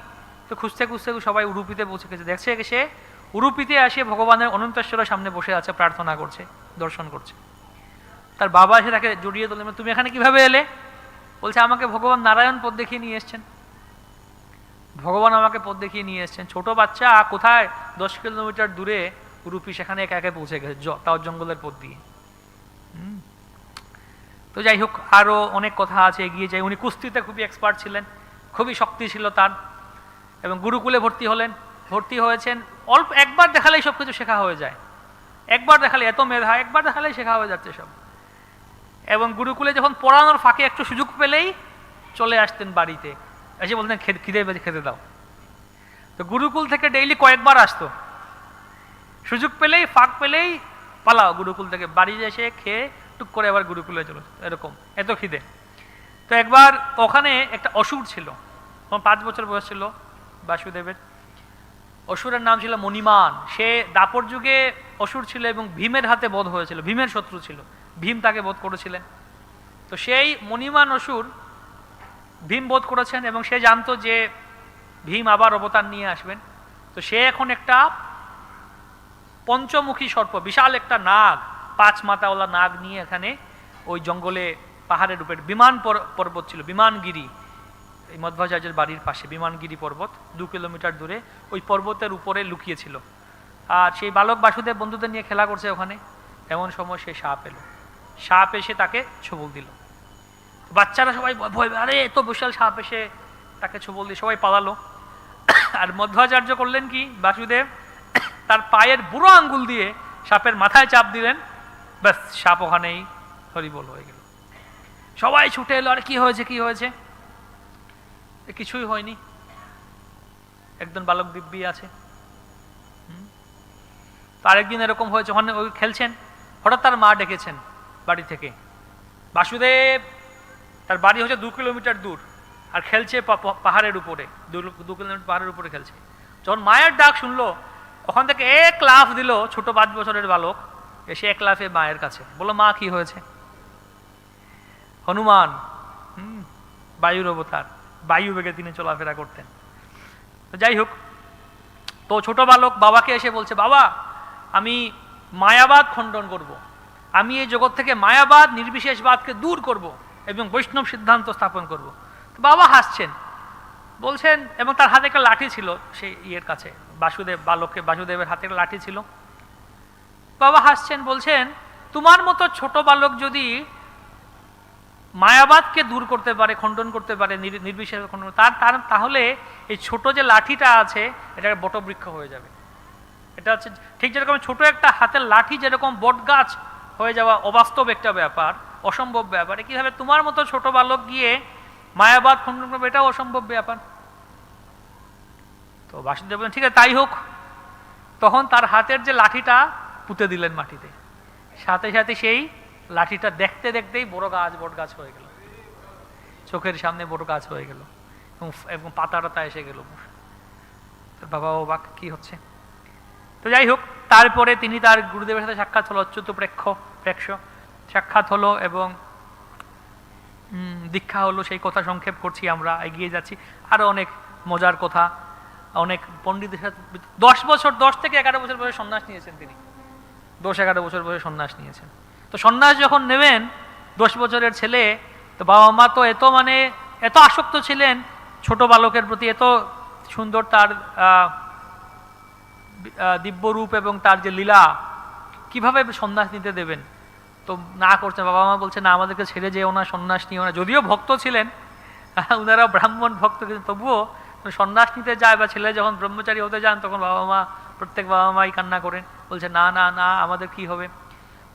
তো খুঁজতে খুঁজতে সবাই উডুপিতে পৌঁছে গেছে, দেখছে সে উডুপিতে এসে ভগবানের অনন্তেশ্বরের সামনে বসে আছে, প্রার্থনা করছে, দর্শন করছে। তার বাবা এসে তাকে জড়িয়ে ধরলেন, তুমি এখানে কিভাবে এলে? বলছে আমাকে ভগবান নারায়ণ পথ দেখিয়ে নিয়ে এসছেন, ভগবান আমাকে পথ দেখিয়ে নিয়ে এসছেন। ছোট বাচ্চা কোথায়, 10 কিলোমিটার দূরে উডুপি, সেখানে একা একা পৌঁছে গেছে, তাও জঙ্গলের পথ দিয়ে। তো যাই হোক, আরও অনেক কথা আছে, এগিয়ে যাই। উনি কুস্তিতে খুবই এক্সপার্ট ছিলেন, খুবই শক্তি ছিল তার, এবং গুরুকুলে ভর্তি হলেন। ভর্তি হয়েছেন, অল্প একবার দেখালেই সব কিছু শেখা হয়ে যায়, একবার দেখালে, এত মেধা, একবার দেখালেই শেখা হয়ে যাচ্ছে সব। এবং গুরুকুলে যখন পড়ানোর ফাঁকে একটু সুযোগ পেলেই চলে আসতেন বাড়িতে, এসে বলতেন খিদে পেয়েছে, খেতে দাও। তো গুরুকুল থেকে ডেইলি কয়েকবার আসতো, সুযোগ পেলেই, ফাঁক পেলেই পালাও গুরুকুল থেকে, বাড়ি এসে খেয়ে টুক করে আবার গুরুকুলে চলো, এরকম, এত খিদে। তো একবার ওখানে একটা অসুর ছিল, 5 বছর বয়স ছিল বাসুদেবের। অসুরের নাম ছিল মণিমান। সে দাপর যুগে অসুর ছিল এবং ভীমের হাতে বধ হয়েছিল, ভীমের শত্রু ছিল, ভীম তাকে বধ করেছিলেন। তো সেই মণিমান অসুর ভীম বধ করেছেন এবং সে জানতো যে ভীম আবার অবতার নিয়ে আসবেন। তো সে এখন একটা পঞ্চমুখী সর্প, বিশাল একটা নাগ, 5 মাথাওয়ালা নাগ নিয়ে এখানে ওই জঙ্গলে পাহাড়ের উপরে, বিমান পর্বত ছিল, বিমানগিরি, এই মধ্বাচার্যের বাড়ির পাশে বিমানগিরি পর্বত, 2 কিলোমিটার দূরে ওই পর্বতের উপরে লুকিয়েছিল। আর সেই বালক বাসুদেব বন্ধুদের নিয়ে খেলা করছে ওখানে, এমন সময় সে সাপ এলো, সাপ এসে তাকে ছোবল দিল। বাচ্চারা সবাই ভয়, আরে এত বিশাল সাপ এসে তাকে ছোবল দিয়ে সবাই পালালো। আর মধ্বাচার্য করলেন কি, বাসুদেব তার পায়ের বুড়ো আঙ্গুল দিয়ে সাপের মাথায় চাপ দিলেন, ব্যাস সাপ ওখানেই হরিবোল হয়ে গেল। সবাই ছুটে এলো, আরে কি হয়েছে, কি হয়েছে? কিছুই হয়নি, একজন বালক দিব্যি আছে। তো আরেকদিন এরকম হয়েছে, ওখানে ওই খেলছেন, হঠাৎ তার মা ডেকেছেন বাড়ি থেকে। বাসুদেব, তার বাড়ি হচ্ছে 2 কিলোমিটার দূর, আর খেলছে পাহাড়ের উপরে, 2 কিলোমিটার পাহাড়ের উপরে খেলছে। যখন মায়ের ডাক শুনলো, ওখান থেকে এক লাফ দিল ছোট 5 বছরের বালক, এসে এক লাফে মায়ের কাছে বললো, মা কি হয়েছে? হনুমান, বায়ুর অবতার, বায়ু বেগে তিনি চলাফেরা করতেন। যাই হোক, তো ছোট বালক বাবাকে এসে বলছে, বাবা আমি মায়াবাদ খণ্ডন করব, আমি এই জগৎ থেকে মায়াবাদ নির্বিশেষবাদকে দূর করব এবং বৈষ্ণব সিদ্ধান্ত স্থাপন করব। তো বাবা হাসছেন, বলছেন, এবং তার হাতে একটা লাঠি ছিল, সেই ইয়ের কাছে বাসুদেবের হাতে একটা লাঠি ছিল। বাবা হাসছেন, বলছেন, তোমার মতো ছোট বালক যদি মায়াবাদকে দূর করতে পারে, খণ্ডন করতে পারে, নির্বিশেষ খণ্ডন, তাহলে এই ছোট যে লাঠিটা আছে এটা বটবৃক্ষ হয়ে যাবে। এটা হচ্ছে ঠিক যেরকম ছোট একটা হাতের লাঠি যেরকম বট গাছ হয়ে যাওয়া অবাস্তব একটা ব্যাপার, অসম্ভব ব্যাপার, কিভাবে তোমার মতো ছোট বালক গিয়ে মায়াবাদ খণ্ডন করবে, এটাও অসম্ভব ব্যাপার। তো বাসুদেব বলেন, ঠিক আছে তাই হোক। তখন তার হাতের যে লাঠিটা পুঁতে দিলেন মাটিতে, সাথে সাথে সেই লাঠিটা দেখতে দেখতেই বট গাছ হয়ে গেল, চোখের সামনে বড় গাছ হয়ে গেল, এবং পাতা এসে গেল। বাবা অবাক, কি হচ্ছে? তো যাই হোক, তারপরে তিনি তার গুরুদেবের সাথে সাক্ষাৎ হলো, অচ্যুত প্রেক্ষ সাক্ষাৎ হলো এবং দীক্ষা হলো। সেই কথা সংক্ষেপ করছি, আমরা এগিয়ে যাচ্ছি। আরো অনেক মজার কথা, অনেক পণ্ডিতের সাথে 10 থেকে 11 বছর বয়সে সন্ন্যাস নিয়েছেন তিনি, 10-11 বছর বয়সে সন্ন্যাস নিয়েছেন। তো সন্ন্যাস যখন নেবেন, 10 বছরের ছেলে, তো বাবা মা তো এত আসক্ত ছিলেন ছোট বালকের প্রতি, এত সুন্দর তার দিব্য রূপ এবং তার যে লীলা, কিভাবে সন্ন্যাস নিতে দেবেন? তো না করছে, বাবা মা বলছে, না আমাদেরকে ছেড়ে যেও না, সন্ন্যাস নিও না। যদিও ভক্ত ছিলেন, ওনারা ব্রাহ্মণ ভক্ত, কিন্তু তবুও সন্ন্যাস নিতে যায় বা ছেলে যখন ব্রহ্মচারী হতে যান, তখন প্রত্যেক বাবা মাই কান্না করেন, বলছে না না না, আমাদের কি হবে?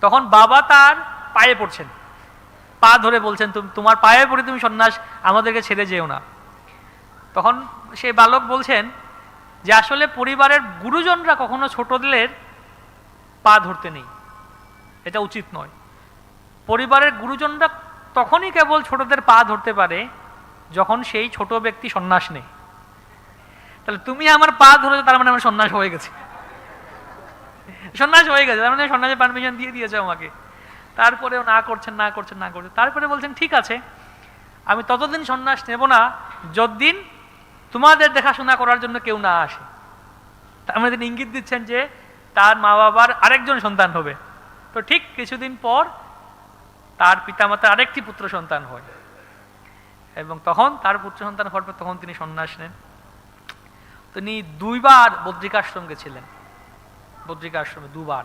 তখন বাবা তার পায়ে পড়ছেন, পা ধরে বলছেন, তোমার পায়ে পড়ে তুমি সন্ন্যাস, আমাদেরকে ছেড়ে যেও না। তখন সেই বালক বলছেন যে আসলে পরিবারের গুরুজনরা কখনো ছোটদের পা ধরতে নেই, এটা উচিত নয়। পরিবারের গুরুজনরা তখনই কেবল ছোটদের পা ধরতে পারে যখন সেই ছোট ব্যক্তি সন্ন্যাস নেয়। তাহলে তুমি আমার পা ধরেছো, তার মানে আমার সন্ন্যাস হয়ে গেছে, তার মানে সন্ন্যাসের পারমিশন দিয়ে দিয়েছে আমাকে। তারপরেও না করছেন। তারপরে বলছেন, ঠিক আছে, আমি ততদিন সন্ন্যাস নেব না যতদিন তোমাদের দেখাশোনা করার জন্য কেউ না আসে। তার মানে তিনি ইঙ্গিত দিচ্ছেন যে তার মা বাবার আরেকজন সন্তান হবে। তো ঠিক কিছুদিন পর তার পিতামাতার আরেকটি পুত্র সন্তান হয়, এবং তখন তার পুত্র সন্তান হওয়ার পর তখন তিনি সন্ন্যাস নেন। তিনি 2 বার বদ্রিকাশ্রম গেছিলেন, বদ্রিকাশ্রমে 2 বার।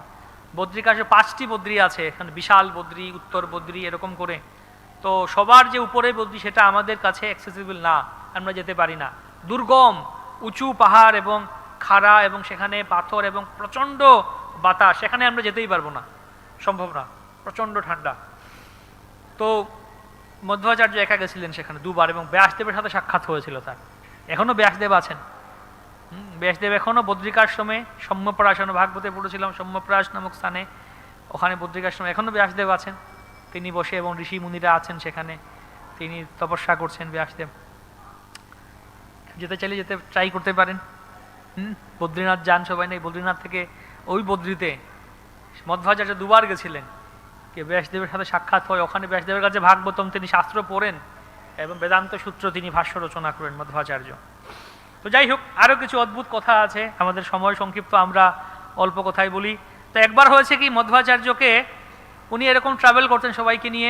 বদ্রিকাশ্রমে 5টি বদ্রি আছে, এখানে বিশাল বদ্রি, উত্তর বদ্রি, এরকম করে তো সবার যে উপরে বদ্রী সেটা আমাদের কাছে অ্যাক্সেসিবল না, আমরা যেতে পারি না। দুর্গম উঁচু পাহাড় এবং খাড়া, এবং সেখানে পাথর এবং প্রচণ্ড বাতাস, সেখানে আমরা যেতেই পারবো না, সম্ভব না, প্রচণ্ড ঠান্ডা। তো মধ্বাচার্য একা গেছিলেন সেখানে দুবার, এবং ব্যাসদেবের সাথে সাক্ষাৎ হয়েছিল তার। এখনও ব্যাসদেব আছেন, ব্যাসদেব এখনও বদ্রিকাশ্রমে, সম্যপরাশন, ভাগবতে পড়েছিলাম সম্যপরাশ নামক স্থানে, ওখানে বদ্রিকাশ্রমে এখনও ব্যাসদেব আছেন, তিনি বসে, এবং ঋষি মুনিরা আছেন সেখানে, তিনি তপস্যা করছেন ব্যাসদেব। যেতে চাইলে যেতে ট্রাই করতে পারেন। বদ্রীনাথ যান সবাই, নেই বদ্রীনাথ থেকে ওই বদ্রীতে মধ্বাচার্য দুবার গেছিলেন, কে ব্যাসদেবের সাথে সাক্ষাৎ হয়, ওখানে ব্যাসদেবের কাছে ভাগবতম তিনি শাস্ত্র পড়েন এবং বেদান্ত সূত্র তিনি ভাষ্য রচনা করেন মধ্বাচার্য। তো যাই হোক, আরও কিছু অদ্ভুত কথা আছে, আমাদের সময় সংক্ষিপ্ত, আমরা অল্প কথাই বলি। তো একবার হয়েছে কি, মধ্বাচার্যকে উনি এরকম ট্রাভেল করতেন সবাইকে নিয়ে,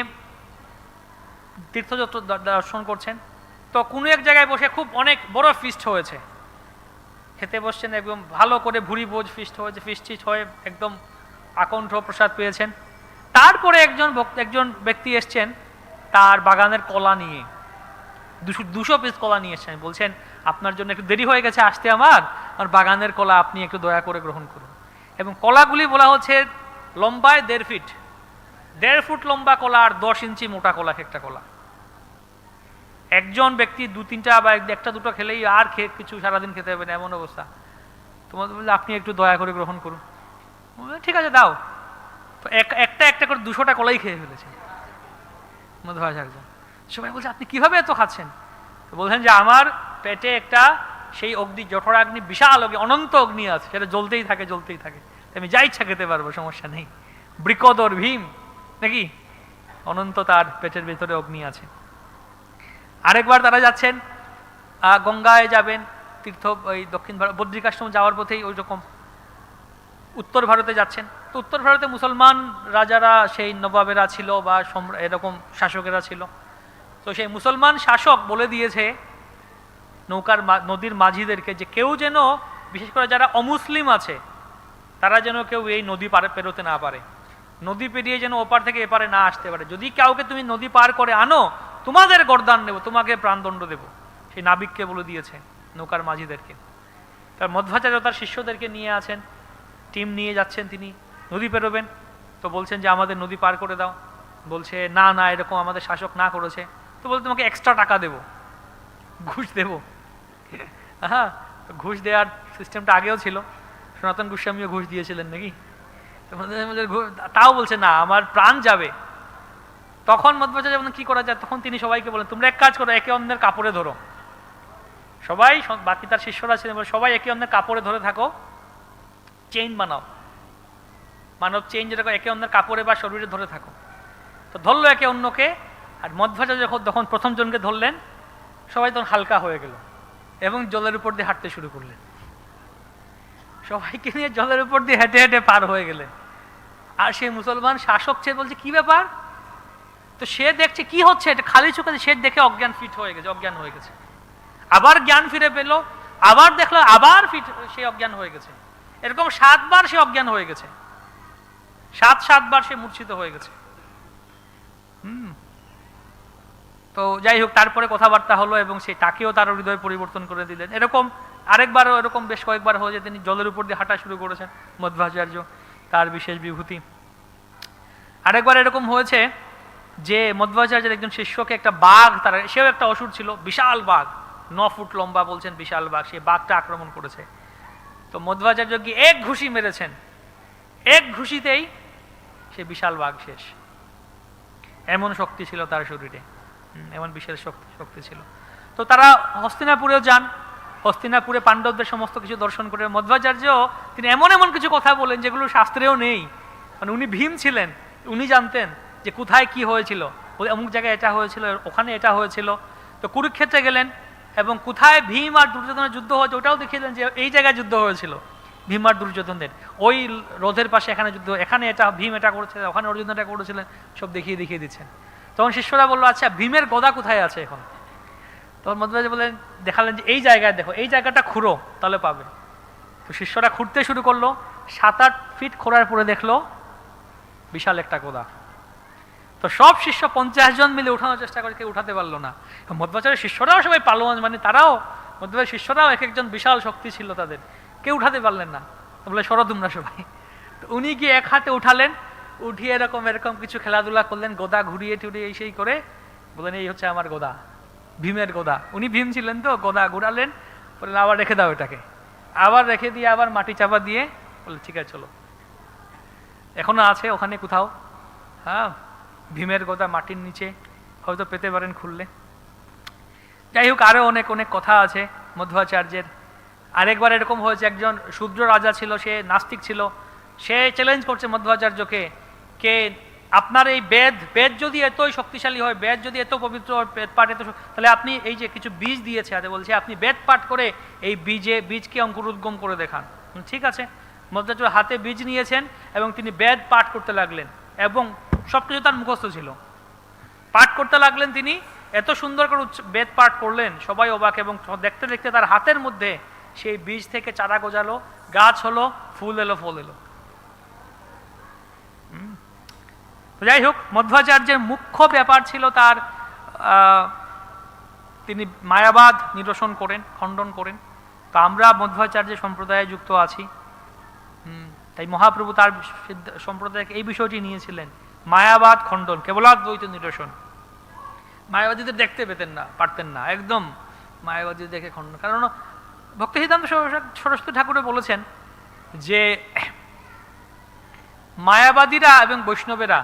তীর্থযাত্রা দর্শন করছেন। তো কোনো এক জায়গায় বসে খুব অনেক বড় ফিস্ট হয়েছে, খেতে বসছেন, একদম ভালো করে ভুরি ভোজ ফিস্ট হয়েছে, ফিস্ট হয়ে একদম আকণ্ঠ প্রসাদ পেয়েছেন। তারপরে একজন ব্যক্তি এসছেন তার বাগানের কলা নিয়ে, 200 পিস কলা নিয়ে এসছেন, বলছেন আপনার জন্য একটু দেরি হয়ে গেছে আসতে, আমার বাগানের কলা আপনি একটু দয়া করে গ্রহণ করুন। এবং কলাগুলি বলা হচ্ছে লম্বায় 1.5 ফিট, 1.5 ফুট লম্বা কলা, আর 10 ইঞ্চি মোটা কলা একটা কলা। একজন ব্যক্তি 2-3টা বা 1-2টা খেলেই আর কিছু সারাদিন খেতে হবে না, এমন অবস্থা। তোমাদের বললে আপনি একটু দয়া করে গ্রহণ করুন। ঠিক আছে দাও। তো একটা করে 200টা কলাই খেয়ে ফেলেছে মধ্বাচার্য। সবাই বলছে আপনি কিভাবে এত খাচ্ছেন? বলছেন যে আমার পেটে একটা সেই অগ্নি, জঠরাগ্নি, বিশাল অগ্নি, অনন্ত অগ্নি আছে, সেটা জ্বলতেই থাকে, জ্বলতেই থাকে, আমি যা ইচ্ছা খেতে পারবো, সমস্যা নেই। বৃকদর ভীম নাকি, অনন্ত তার পেটের ভেতরে অগ্নি আছে। আরেকবার তারা যাচ্ছেন, গঙ্গায় যাবেন, তীর্থ, ওই দক্ষিণ ভারত বদ্রিকাশ্রম যাওয়ার পথেই ওই রকম উত্তর ভারতে যাচ্ছেন। তো উত্তর ভারতে মুসলমান রাজারা, সেই নবাবেরা ছিল বা এরকম শাসকেরা ছিল। তো সেই মুসলমান শাসক বলে দিয়েছে নদীর মাঝিদেরকে যে কেউ যেন, বিশেষ করে যারা অমুসলিম আছে, তারা যেন কেউ এই নদী পেরোতে না পারে, নদী পেরিয়ে যেন ওপার থেকে এপারে না আসতে পারে। যদি কাউকে তুমি নদী পার করে আনো, তোমাদের গর্দান নেব, তোমাকে প্রাণদণ্ড দেব। সেই নাবিককে বলে দিয়েছে, নৌকার মাঝিদেরকে। তার মধ্বাচার্য তার শিষ্যদেরকে নিয়ে আছেন, টিম নিয়ে যাচ্ছেন, তিনি নদী পেরোবেন। তো বলছেন যে আমাদের নদী পার করে দাও। বলছে না না, এরকম আমাদের শাসক না করেছে। তো বলছে তোমাকে এক্সট্রা টাকা দেব, ঘুষ দেব। হ্যাঁ, ঘুষ দেওয়ার সিস্টেমটা আগেও ছিল, সনাতন গোস্বামীও ঘুষ দিয়েছিলেন নাকি। তাও বলছে না, আমার প্রাণ যাবে। তখন মধ্বাচার্য যখন কি করা যায়, তখন তিনি সবাইকে বলেন তোমরা এক কাজ করো, একে অন্যের কাপড়ে ধরো। সবাই, বাকি তার শিষ্যরা ছিলেন, সবাই একে অন্যের কাপড়ে ধরে থাকো, চেইন বানাও, মানব চেইন যেটা একে অন্যের কাপড়ে বা শরীরে ধরে থাকো। তো ধরলো একে অন্যকে, আর মধ্বাচার্য যখন প্রথম জনকে ধরলেন, সবাই তখন হালকা হয়ে গেল এবং জলের উপর দিয়ে হাঁটতে শুরু করলেন। সবাইকে নিয়ে জলের উপর দিয়ে হেঁটে হেঁটে পার হয়ে গেলে। আর সেই মুসলমান শাসক সে বলছে কি ব্যাপার? তো সে দেখছে কি হচ্ছে, এটা খালি চোখে সে দেখে অজ্ঞান হয়ে গেছে। আবার জ্ঞান ফিরে পেল, আবার দেখলো আবার সে অজ্ঞান হয়ে গেছে। এরকম 7 বার সে অজ্ঞান হয়ে গেছে, 7 বার সে মূর্ছিত হয়ে গেছে। তো যাই হোক, তারপরে কথাবার্তা হলো এবং সে তাকেও তার হৃদয় পরিবর্তন করে দিলেন। এরকম আরেকবারও এরকম বেশ কয়েকবার হয়ে যায়, তিনি জলের উপর দিয়ে হাঁটা শুরু করেছেন মধ্বাচার্য, তার বিশেষ বিভূতি। আরেকবার এরকম হয়েছে যে মধ্বাচার্যের একজন শিষ্যকে একটা বাঘ, সেও একটা অসুর ছিল, বিশাল বাঘ, 9 ফুট লম্বা, বলছেন বিশাল বাঘ, সেই বাঘটা আক্রমণ করেছে। তো মধ্বাচার্য কি এক ঘুষি মেরেছেন, এক ঘুষিতেই সে বিশাল বাঘ শেষ। এমন শক্তি ছিল তার শরীরে, এমন বিশেষ শক্তি ছিল। তো তারা হস্তিনাপুরেও যান, হস্তিনাপুরে পাণ্ডবদের সমস্ত কিছু দর্শন করে মধ্বাচার্য তিনি এমন এমন কিছু কথা বলেন যেগুলো শাস্ত্রেও নেই। মানে উনি ভীম ছিলেন, উনি জানতেন যে কোথায় কি হয়েছিল, অমুক জায়গায় এটা হয়েছিল, ওখানে এটা হয়েছিল। তো কুরুক্ষেত্রে গেলেন এবং কোথায় ভীম আর দুর্যোধনের যুদ্ধ হয়েছে ওটাও দেখিয়ে দিলেন, যে এই জায়গায় যুদ্ধ হয়েছিল ভীম আর দুর্যোধনের, ওই রথের পাশে এখানে যুদ্ধ, এখানে এটা ভীম এটা করেছে, ওখানে অর্জুন এটা করেছিলেন, সব দেখিয়ে দিচ্ছেন। তখন শিষ্যরা বললো আচ্ছা ভীমের গদা কোথায় আছে এখন? তখন মধ্বাচার্য বললেন, দেখালেন যে এই জায়গায় দেখো, এই জায়গাটা খুঁড়ো তাহলে পাবে। তো শিষ্যরা খুঁড়তে শুরু করলো, 7-8 ফিট খোঁড়ার পরে দেখলো বিশাল একটা গদা। তো সব শিষ্য 50 জন মিলে উঠানোর চেষ্টা করে, কেউ উঠাতে পারলো না। মধ্বাচার্যের শিষ্যরাও সবাই পালোয়ান, মানে তারাও মধ্বাচার্যের শিষ্যরাও এক একজন বিশাল শক্তি ছিল তাদের, কেউ উঠাতে পারলেন না। তো বলে সরো তোমরা সবাই। তো উনি গিয়ে এক হাতে উঠালেন, উঠিয়ে এরকম এরকম কিছু খেলাধুলা করলেন, গোদা ঘুরিয়ে টুরিয়ে এই সেই করে বললেন এই হচ্ছে আমার গোদা, ভীমের গোদা। উনি ভীম ছিলেন তো, গোদা ঘুরালেন, বললেন আবার রেখে দাও এটাকে, আবার রেখে দিয়ে আবার মাটি চাপা দিয়ে বললেন ঠিক আছে চলো। এখনো আছে ওখানে কোথাও, হ্যাঁ, ভীমের গোদা মাটির নিচে, হয়তো পেতে পারেন খুললে। যাই হোক, আরো অনেক অনেক কথা আছে মধ্বাচার্যের। আরেকবার এরকম হয়েছে, একজন শূদ্র রাজা ছিল, সে নাস্তিক ছিল, সে চ্যালেঞ্জ করছে মধ্বাচার্যকে, কে আপনার এই বেদ, বেদ যদি এতই শক্তিশালী হয়, বেদ যদি এত পবিত্র হয়, বেদ পাঠ এত, তাহলে আপনি এই যে কিছু বীজ দিয়েছে হাতে, বলছে আপনি বেদ পাঠ করে এই বীজকে অঙ্কুরোদ্গম করে দেখান। ঠিক আছে, মধ্বাচার্য হাতে বীজ নিয়েছেন এবং তিনি বেদ পাঠ করতে লাগলেন, এবং সবকিছু তার মুখস্থ ছিল, পাঠ করতে লাগলেন তিনি, এত সুন্দর করে বেদ পাঠ করলেন, সবাই অবাক, এবং দেখতে দেখতে তার হাতের মধ্যে সেই বীজ থেকে চারা গজালো, গাছ হলো, ফুল এলো, ফল এলো। যাই হোক, মধ্বাচার্যের মুখ্য ব্যাপার ছিল তার, তিনি মায়াবাদ নিরসন করেন, খণ্ডন করেন। তো আমরা মধ্বাচার্যের সম্প্রদায়ে যুক্ত আছি, তাই মহাপ্রভু তার সম্প্রদায়কে এই বিষয়টি নিয়েছিলেন, মায়াবাদ খণ্ডন, কেবলাদ্বৈত নিরসন। মায়াবাদীদের দেখতে পেতেন না, পারতেন না, একদম মায়াবাদী দেখে খণ্ডন। কারণ ভক্তি সিদ্ধান্ত সরস্বতী ঠাকুরে বলেছেন যে মায়াবাদীরা এবং বৈষ্ণবেরা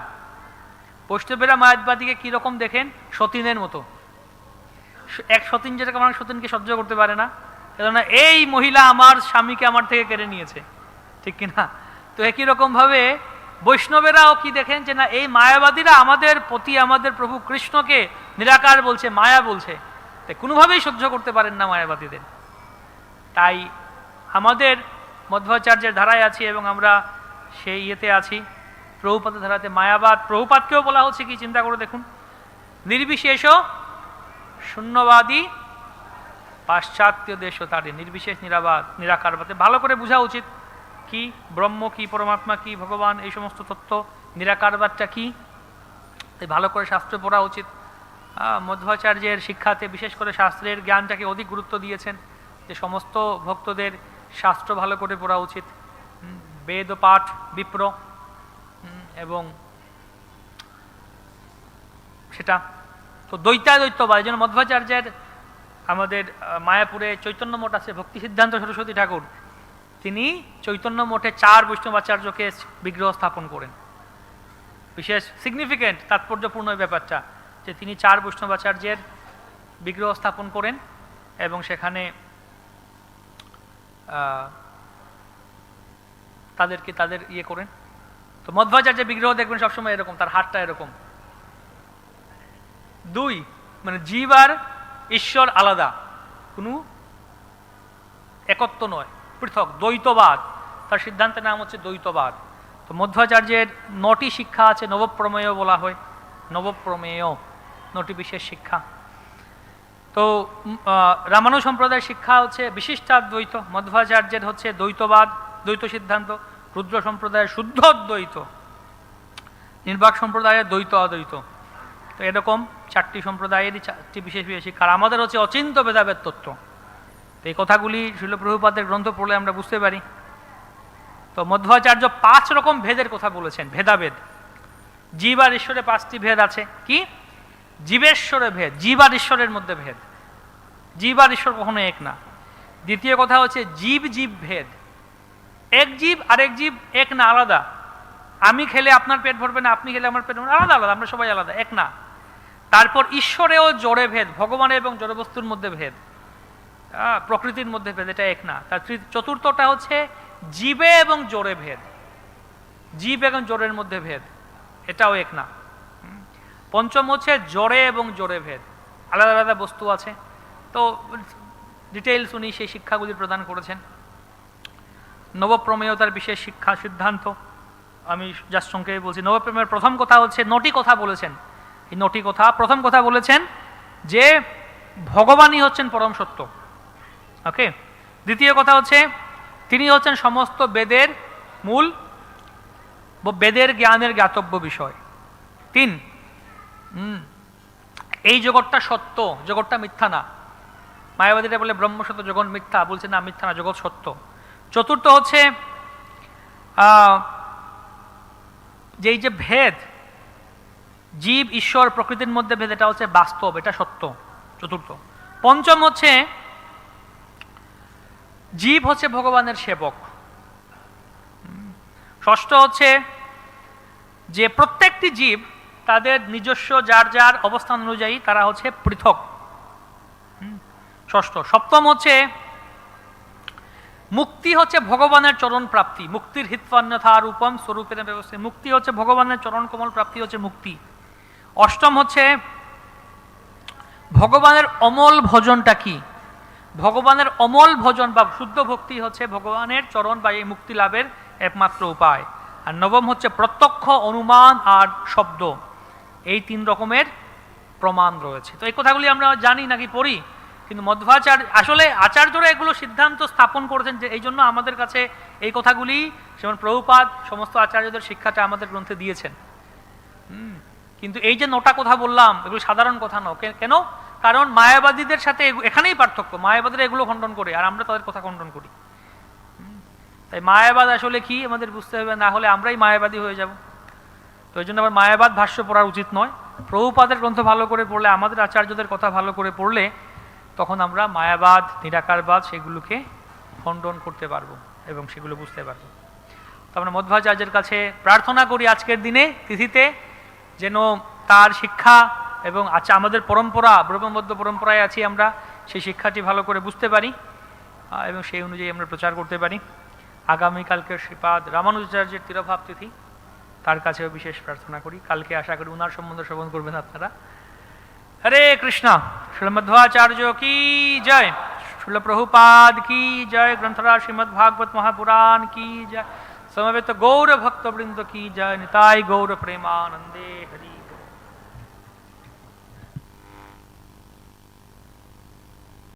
মায়াবাদীকে কিরকম দেখেন, সতীনের মতো। এক সতীন যেটা আমার সতীনকে সহ্য করতে পারে না, কেননা এই মহিলা আমার স্বামীকে আমার থেকে কেড়ে নিয়েছে, ঠিক কিনা? তো একই রকম ভাবে বৈষ্ণবেরাও কি দেখেন যে না, এই মায়াবাদীরা আমাদের প্রতি, আমাদের প্রভু কৃষ্ণকে নিরাকার বলছে, মায়া বলছে, তাই কোনোভাবেই সহ্য করতে পারেন না মায়াবাদীদের। তাই আমাদের মধ্বাচার্যের ধারায় আছি এবং আমরা সেই ইয়েতে আছি, প্রভুপাদের ধারাতে। মায়াবাদ, প্রভুপাদকেও বলা হচ্ছে কি, চিন্তা করে দেখুন, নির্বিশেষ শূন্যবাদী পাশ্চাত্য দেশ তারে, নির্বিশেষ নিরাকারবাদে। ভালো করে বোঝা উচিত কি ব্রহ্ম কি, পরমাত্মা কি, ভগবান, এই সমস্ত তত্ত্ব, নিরাকারবাদটা কি, তাই ভালো করে শাস্ত্র পড়া উচিত। মধ্বাচার্যের শিক্ষাতে বিশেষ করে শাস্ত্রের জ্ঞানটাকে অধিক গুরুত্ব দিয়েছেন, যে সমস্ত ভক্তদের শাস্ত্র ভালো করে পড়া উচিত, বেদ পাঠ বিপ্র, এবং সেটা তো দ্বৈতাদ্বৈতবাদ। এই জন্য মধ্বাচার্যের আমাদের মায়াপুরে চৈতন্য মঠ আছে, ভক্তি সিদ্ধান্ত সরস্বতী ঠাকুর, তিনি চৈতন্য মঠে 4 বৈষ্ণবাচার্যকে বিগ্রহ স্থাপন করেন। বিশেষ সিগনিফিকেন্ট, তাৎপর্যপূর্ণ ব্যাপারটা, যে তিনি 4 বৈষ্ণবাচার্যের বিগ্রহ স্থাপন করেন এবং সেখানে তাদের ইয়ে করেন। তো মধ্বাচার্যের বিগ্রহ দেখবেন সবসময় এরকম, তার হাতটা এরকম। 2, মানে জীব আর ঈশ্বর আলাদা, কোনো একত্ব নয়, পৃথক, দ্বৈতবাদ। তার সিদ্ধান্তের নাম হচ্ছে দ্বৈতবাদ। তো মধ্বাচার্যের 9টি শিক্ষা আছে, নবপ্রমেয় বলা হয়, নবপ্রমেয় 9টি বিশেষ শিক্ষা। তো রামানু সম্প্রদায়ের শিক্ষা হচ্ছে বিশিষ্টাদ্বৈত, মধ্বাচার্যের হচ্ছে দ্বৈতবাদ, দ্বৈত সিদ্ধান্ত, রুদ্র সম্প্রদায়ের শুদ্ধ দ্বৈত, নির্বাক সম্প্রদায়ের দ্বৈত অদ্বৈত। তো এরকম 4টি সম্প্রদায়েরই 4টি বিশেষ বিশেষ শিক্ষা। আর আমাদের হচ্ছে অচিন্ত ভেদাভেদ তত্ত্ব। তো এই কথাগুলি শিল প্রভুপাদের গ্রন্থ পড়লে আমরা বুঝতে পারি। তো মধ্বাচার্য 5 রকম ভেদের কথা বলেছেন, ভেদাভেদ। জীব আর ঈশ্বরে 5টি ভেদ আছে। কি? জীবেশ্বরে ভেদ, জীব আর ঈশ্বরের মধ্যে ভেদ, জীব আর ঈশ্বর কখনো এক না। দ্বিতীয় কথা হচ্ছে জীব জীব ভেদ, এক জীব আরেক জীব এক না, আলাদা। আমি খেলে আপনার পেট ভরবে না, আপনি খেলে আমার পেট ভরবে না, আলাদা আলাদা, আমরা সবাই আলাদা, এক না। তারপর ঈশ্বরেও জড়ে ভেদ, ভগবানের এবং জড়বস্তুর মধ্যে ভেদ, প্রকৃতির মধ্যে ভেদ, এটা এক না। তার চতুর্থটা হচ্ছে জীবে এবং জড়ে ভেদ, জীব এবং জড়ের মধ্যে ভেদ, এটাও এক না। পঞ্চম হচ্ছে জড়ে এবং জড়ে ভেদ, আলাদা আলাদা বস্তু আছে। তো ডিটেইলস উনি সেই শিক্ষাগুলি প্রদান করেছেন। নবপ্রমেয়তার বিশেষ শিক্ষা সিদ্ধান্ত আমি জাস্ট সংক্ষেপে বলছি। নবপ্রমেয়ের প্রথম কথা হচ্ছে, 9টি কথা বলেছেন। এই 9টি কথা, প্রথম কথা বলেছেন যে ভগবানই হচ্ছেন পরম সত্য, ওকে। দ্বিতীয় কথা হচ্ছে তিনি হচ্ছেন সমস্ত বেদের মূল, বেদের জ্ঞানের জ্ঞাতব্য বিষয়। 3, এই জগৎটা সত্য, জগৎটা মিথ্যা না। মায়াবাদীরা বলে ব্রহ্ম সত্য, জগৎ মিথ্যা, বলছে না মিথ্যা না, জগৎ সত্য। চতুর্থ হচ্ছে যে এই যে ভেদ, জীব ঈশ্বর প্রকৃতির মধ্যে ভেদ, এটা হচ্ছে বাস্তব, এটা সত্য, চতুর্থ। পঞ্চম হচ্ছে জীব হচ্ছে ভগবানের সেবক। ষষ্ঠ হচ্ছে যে প্রত্যেকটি জীব তাদের নিজস্ব যার যার অবস্থান অনুযায়ী তারা হচ্ছে পৃথক। ষষ্ঠ। সপ্তম হচ্ছে মুক্তি হচ্ছে ভগবানের চরণ প্রাপ্তি, মুক্তির হিতপান্যথা রূপম স্বরূপের ব্যবস্থা। মুক্তি হচ্ছে ভগবানের চরণ কমল প্রাপ্তি হচ্ছে মুক্তি। অষ্টম হচ্ছে ভগবানের অমল ভজনটা কি? ভগবানের অমল ভজন বা শুদ্ধ ভক্তি হচ্ছে ভগবানের চরণ বা এই মুক্তি লাভের একমাত্র উপায়। আর নবম হচ্ছে প্রত্যক্ষ, অনুমান আর শব্দ, এই তিন রকমের প্রমাণ রয়েছে। তো এই কথাগুলি আমরা জানি নাকি পড়ি, কিন্তু মধ্বাচার্য আসলে আচার্যরা এগুলো সিদ্ধান্ত স্থাপন করেছেন যে এই জন্য আমাদের কাছে এই কথাগুলি, যেমন প্রভুপাদ সমস্ত আচার্যদের শিক্ষাটা আমাদের গ্রন্থে দিয়েছেন। কিন্তু এই যে নটা কথা বললাম এগুলো সাধারণ কথা নয়। কেন? কারণ মায়াবাদীদের সাথে এখানেই পার্থক্য, মায়াবাদীরা এগুলো খণ্ডন করে আর আমরা তাদের কথা খণ্ডন করি। তাই মায়াবাদ আসলে কি আমাদের বুঝতে হবে, না হলে আমরাই মায়াবাদী হয়ে যাব। তো এই জন্য আবার মায়াবাদ ভাষ্য পড়ার উচিত নয়। প্রভুপাদের গ্রন্থ ভালো করে পড়লে, আমাদের আচার্যদের কথা ভালো করে পড়লে তখন আমরা মায়াবাদ, নিরাকারবাদ সেগুলোকে খণ্ডন করতে পারবো এবং সেগুলো বুঝতে পারবো। তো আমরা মধ্বাচার্যের কাছে প্রার্থনা করি আজকের দিনে তিথিতে যেন তার শিক্ষা এবং আচ্ছা আমাদের পরম্পরা, ব্রহ্মবদ্ধ পরম্পরায় আছি আমরা, সেই শিক্ষাটি ভালো করে বুঝতে পারি এবং সেই অনুযায়ী আমরা প্রচার করতে পারি। আগামীকালকে শ্রীপাদ রামানুজাচার্যের তিরোভাব তিথি, তার কাছেও বিশেষ প্রার্থনা করি। কালকে আশা করি উনার সম্বন্ধে শ্রবণ করবেন আপনারা। হরে কৃষ্ণ। শ্রীল মধ্বাচার্য কি জয়, শ্রীল প্রভুপাদ কি জয়, গ্রন্থরাজ শ্রীমদ্ ভাগবত মহাপুরাণ কি জয়, সমবেত গৌর ভক্তবৃন্দ কি জয়, নিতাই গৌর প্রেমানন্দে হরি।